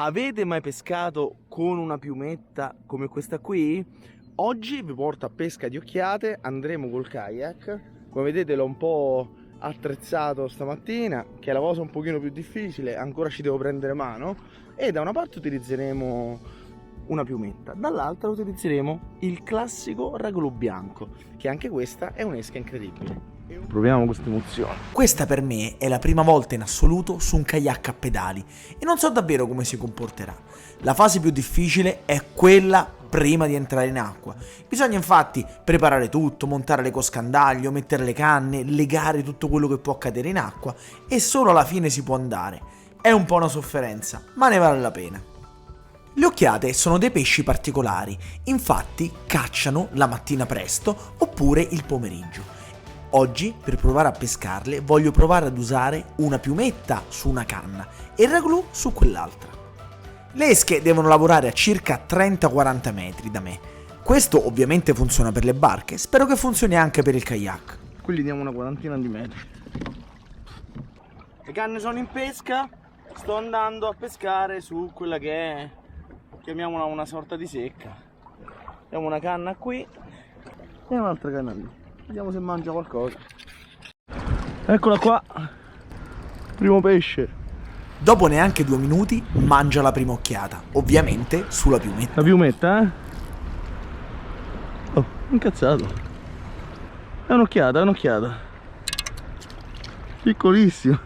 Avete mai pescato con una piumetta come questa qui? Oggi vi porto a pesca di occhiate, andremo col kayak. Come vedete l'ho un po' attrezzato stamattina, che è la cosa un pochino più difficile, ancora ci devo prendere mano. E da una parte utilizzeremo una piumetta, dall'altra utilizzeremo il classico ragulù bianco, che anche questa è un'esca incredibile. Proviamo questa emozione. Questa per me è la prima volta in assoluto su un kayak a pedali e non so davvero come si comporterà. La fase più difficile è quella prima di entrare in acqua. Bisogna infatti preparare tutto, montare le coscandaglio, mettere le canne, legare tutto quello che può cadere in acqua e solo alla fine si può andare. È un po' una sofferenza, ma ne vale la pena. Le occhiate sono dei pesci particolari, infatti cacciano la mattina presto oppure il pomeriggio. Oggi, per provare a pescarle, voglio provare ad usare una piumetta su una canna e il ragulù su quell'altra. Le esche devono lavorare a circa 30-40 metri da me. Questo ovviamente funziona per le barche, spero che funzioni anche per il kayak. Qui gli diamo una quarantina di metri. Le canne sono in pesca, sto andando a pescare su quella che è, chiamiamola una sorta di secca. Abbiamo una canna qui e un'altra canna lì. Vediamo se mangia qualcosa. Eccola qua. Primo pesce. Dopo neanche 2 minuti mangia la prima occhiata, ovviamente sulla piumetta. La piumetta, eh? Oh, incazzato. È un'occhiata, è un'occhiata. Piccolissima.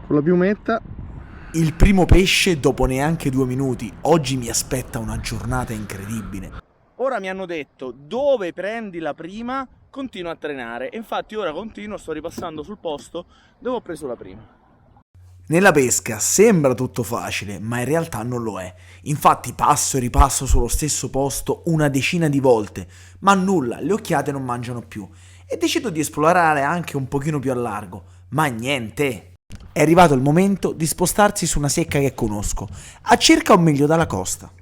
Con la piumetta. Il primo pesce dopo neanche 2 minuti. Oggi mi aspetta una giornata incredibile. Ora mi hanno detto dove prendi la prima continua a trenare e infatti ora continuo, sto ripassando sul posto dove ho preso la prima. Nella pesca sembra tutto facile, ma in realtà non lo è. Infatti passo e ripasso sullo stesso posto una decina di volte, ma nulla, le occhiate non mangiano più. E decido di esplorare anche un pochino più a largo, ma niente. È arrivato il momento di spostarsi su una secca che conosco, a circa 1 miglio dalla costa.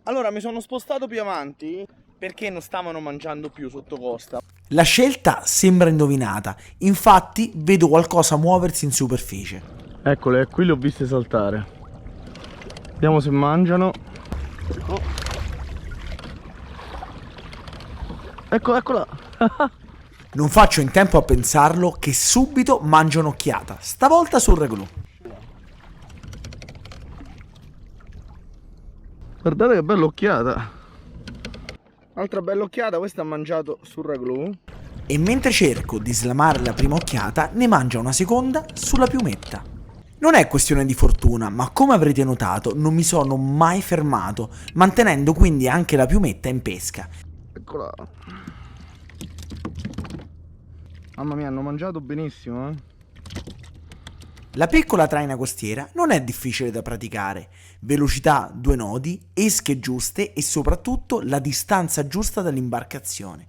Allora mi sono spostato più avanti perché non stavano mangiando più sotto costa. La scelta sembra indovinata, infatti vedo qualcosa muoversi in superficie. Eccole, qui le ho viste saltare. Vediamo se mangiano. Oh. Eccola. Non faccio in tempo a pensarlo che subito mangio un'occhiata, stavolta sul ragulù. Guardate che bella occhiata. Altra bella occhiata, questa ha mangiato sul ragulù. E mentre cerco di slamare la prima occhiata, ne mangia una seconda sulla piumetta. Non è questione di fortuna, ma come avrete notato non mi sono mai fermato, mantenendo quindi anche la piumetta in pesca. Eccola. Mamma mia, hanno mangiato benissimo, eh. La piccola traina costiera non è difficile da praticare. Velocità 2 nodi, esche giuste e soprattutto la distanza giusta dall'imbarcazione.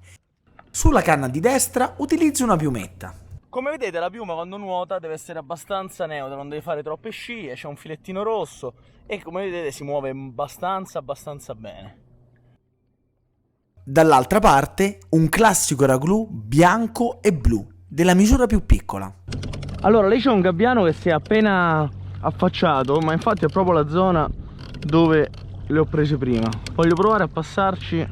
Sulla canna di destra utilizzo una piumetta. Come vedete la piuma quando nuota deve essere abbastanza neutra, non deve fare troppe scie, c'è un filettino rosso e come vedete si muove abbastanza bene. Dall'altra parte un classico ragulù bianco e blu, della misura più piccola. Allora lì c'è un gabbiano che si è appena affacciato, ma infatti è proprio la zona dove le ho prese prima. Voglio provare a passarci,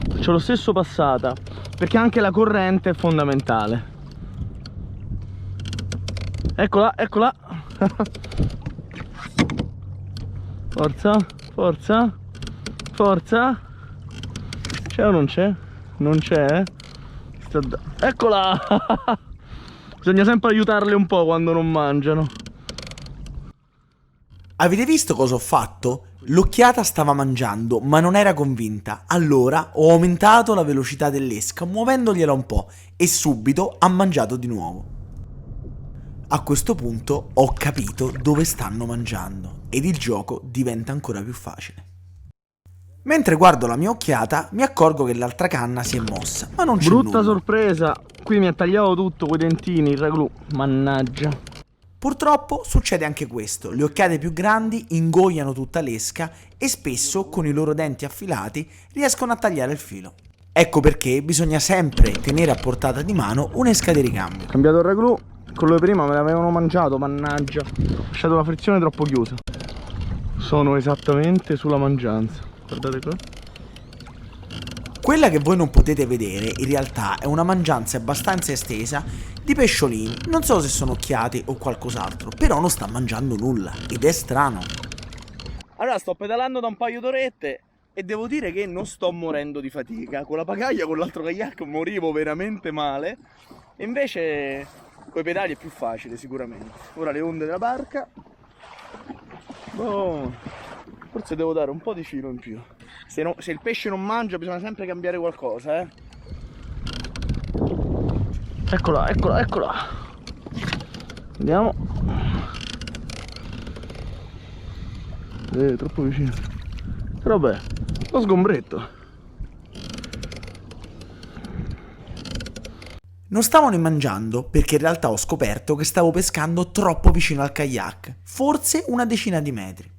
faccio lo stesso passata, perché anche la corrente è fondamentale. Eccola. Forza. C'è o non c'è? Non c'è? Eccola! Bisogna sempre aiutarle un po' quando non mangiano. Avete visto cosa ho fatto? L'occhiata stava mangiando, ma non era convinta. Allora ho aumentato la velocità dell'esca, muovendogliela un po', e subito ha mangiato di nuovo. A questo punto ho capito dove stanno mangiando, ed il gioco diventa ancora più facile. Mentre guardo la mia occhiata, mi accorgo che l'altra canna si è mossa, ma non c'è nulla. Brutta sorpresa, qui mi ha tagliato tutto coi dentini, il ragulù, mannaggia. Purtroppo succede anche questo, le occhiate più grandi ingoiano tutta l'esca e spesso con i loro denti affilati riescono a tagliare il filo. Ecco perché bisogna sempre tenere a portata di mano un'esca di ricambio. Cambiato il ragulù, Quello di prima me l'avevano mangiato, mannaggia. Ho lasciato la frizione troppo chiusa. Sono esattamente sulla mangianza. Guardate qua. Quella che voi non potete vedere in realtà è una mangianza abbastanza estesa di pesciolini. Non so se sono occhiati o qualcos'altro, però non sta mangiando nulla ed è strano. Allora sto pedalando da un paio d'orette e devo dire che non sto morendo di fatica. Con la pagaia, con l'altro kayak morivo veramente male. E invece coi pedali è più facile sicuramente. Ora le onde della barca. Oh, forse devo dare un po' di filo in più. Se il pesce non mangia bisogna sempre cambiare qualcosa, eh. Eccola, eccola, eccola. Andiamo. Troppo vicino. Però beh, lo sgombretto. Non stavano mangiando perché in realtà ho scoperto che stavo pescando troppo vicino al kayak, forse una decina di metri.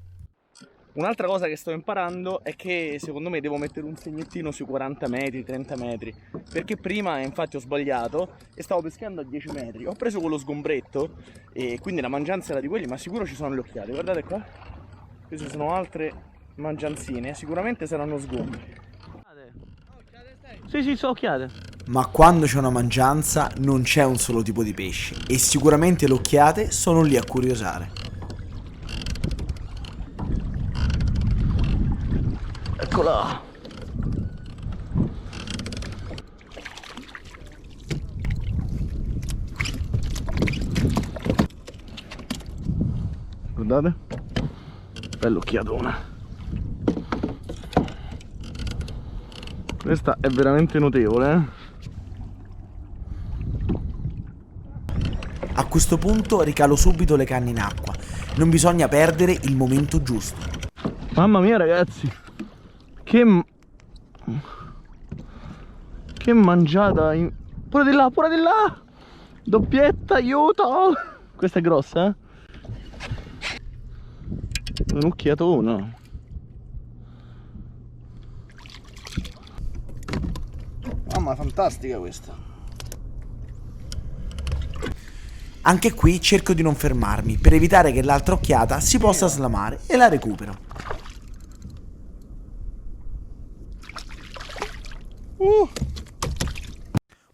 Un'altra cosa che sto imparando è che secondo me devo mettere un segnettino sui 40 metri, 30 metri, perché prima infatti ho sbagliato e stavo pescando a 10 metri. Ho preso quello sgombretto e quindi la mangianza era di quelli, ma sicuro ci sono le occhiate. Guardate qua, queste sono altre mangianzine, sicuramente saranno sgombri. Sì, sì, sono occhiate. Ma quando c'è una mangianza non c'è un solo tipo di pesce e sicuramente le occhiate sono lì a curiosare. Eccola. Guardate, bella occhiatona. Questa è veramente notevole, eh? A questo punto ricalo subito le canne in acqua, non bisogna perdere il momento giusto. Mamma mia ragazzi, che mangiata pure di là, pure di là. Doppietta, aiuto. Questa è grossa, eh? Un'occhiatona. Mamma, fantastica questa. Anche qui cerco di non fermarmi per evitare che l'altra occhiata si possa slamare e la recupero.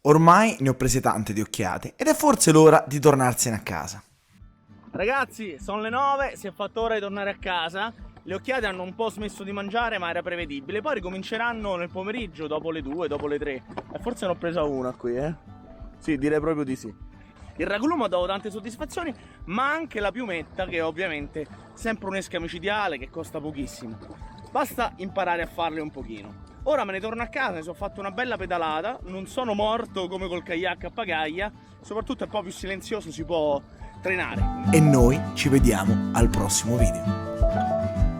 Ormai ne ho prese tante di occhiate ed è forse l'ora di tornarsene a casa. Ragazzi, sono le 9, si è fatto ora di tornare a casa. Le occhiate hanno un po' smesso di mangiare, ma era prevedibile. Poi ricominceranno nel pomeriggio, dopo le 2, dopo le 3. E forse ne ho presa una qui, eh? Sì, direi proprio di sì. Il ragulumo ha dato tante soddisfazioni, ma anche la piumetta, che è ovviamente sempre un'esca micidiale che costa pochissimo. Basta imparare a farle un pochino. Ora me ne torno a casa, mi sono fatto una bella pedalata, non sono morto come col kayak a pagaia, soprattutto è un po' più silenzioso, si può trenare. E noi ci vediamo al prossimo video.